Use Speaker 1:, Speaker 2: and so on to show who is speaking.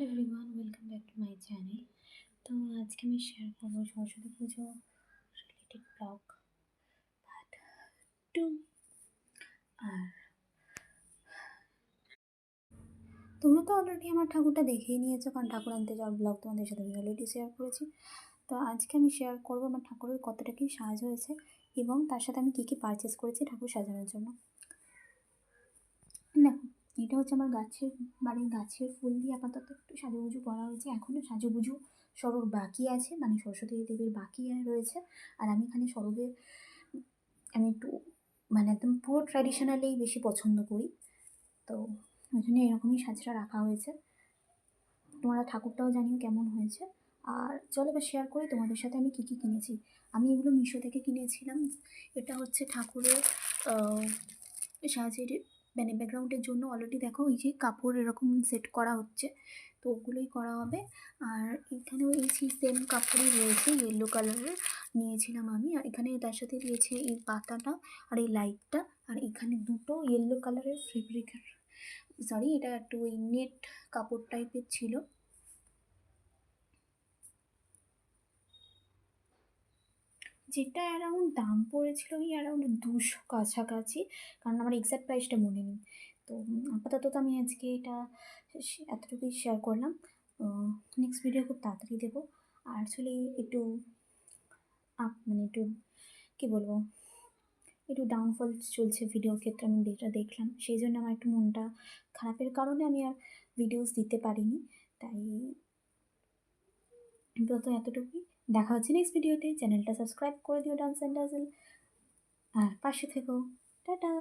Speaker 1: Hello everyone, welcome back to my channel. তো আজকে আমি শেয়ার করবো সরস্বতী পুজো রিলেটেড ব্লগ পার্ট 2। আর তোমরা তো অলরেডি আমার ঠাকুরটা দেখেই নিয়েছো, কারণ ঠাকুর আনতে যাওয়ার ব্লগ তোমাদের সাথে আমি অলরেডি শেয়ার করেছি। তো আজকে আমি শেয়ার করবো আমার ঠাকুরের কতটা কী সাজ হয়েছে এবং তার সাথে আমি কী কী পারচেস করেছি ঠাকুর সাজানোর জন্য। দেখো, এটা হচ্ছে আমার বাড়ির গাছের ফুল দিয়ে আপাতত একটু সাজুগুজু করা হয়েছে। এখনও সাজুগুজু সরব বাকি আছে, মানে সরস্বতী দেবীর বাকি রয়েছে। আর আমি এখানে আমি একটু মানে একদম পুরো ট্র্যাডিশনালেই বেশি পছন্দ করি, তো ওই জন্য এরকমই সাজটা রাখা হয়েছে। তোমরা ঠাকুরটাও জানিও কেমন হয়েছে। আর চলো এবার শেয়ার করি তোমাদের সাথে আমি কী কী কিনেছি। আমি এগুলো মিশো থেকে কিনেছিলাম। এটা হচ্ছে ঠাকুরের সাজের, মানে ব্যাকগ্রাউন্ডের জন্য অলরেডি দেখো ওই যে কাপড় এরকম সেট করা হচ্ছে, তো ওগুলোই করা হবে। আর এখানেও এই সেম কাপড়ই রয়েছে, ইয়েলো কালারের নিয়েছিলাম আমি। আর এখানে তার সাথে দিয়েছে এই পাতাটা আর এই লাইটটা। আর এখানে দুটো ইয়েলো কালারের ফেব্রিকের, সরি এটা একটু ওই নেট কাপড় টাইপের ছিল। যেটা অ্যারাউন্ড দাম পড়েছিল ওই অ্যারাউন্ড 200 কাছাকাছি, কারণ আমার এক্সাক্ট প্রাইসটা মনে নেই। তো আপাতত তো আমি আজকে এটা এতটুকুই শেয়ার করলাম। নেক্সট ভিডিও খুব তাড়াতাড়ি দেবো। আর অ্যাকচুয়ালি একটু মানে একটু কী বলবো, একটু ডাউনফল চলছে ভিডিওর ক্ষেত্রে, আমি যেটা দেখলাম সেই জন্য আমার একটু মনটা খারাপের কারণে আমি আর ভিডিওস দিতে পারিনি। তাই তো এতটুকুই। দেখা হচ্ছে নেক্সট ভিডিওতে। চ্যানেলটা সাবস্ক্রাইব করে দিও ডান্স অ্যান্ড ডাজেল, আর পাশে থেকো। টাটা।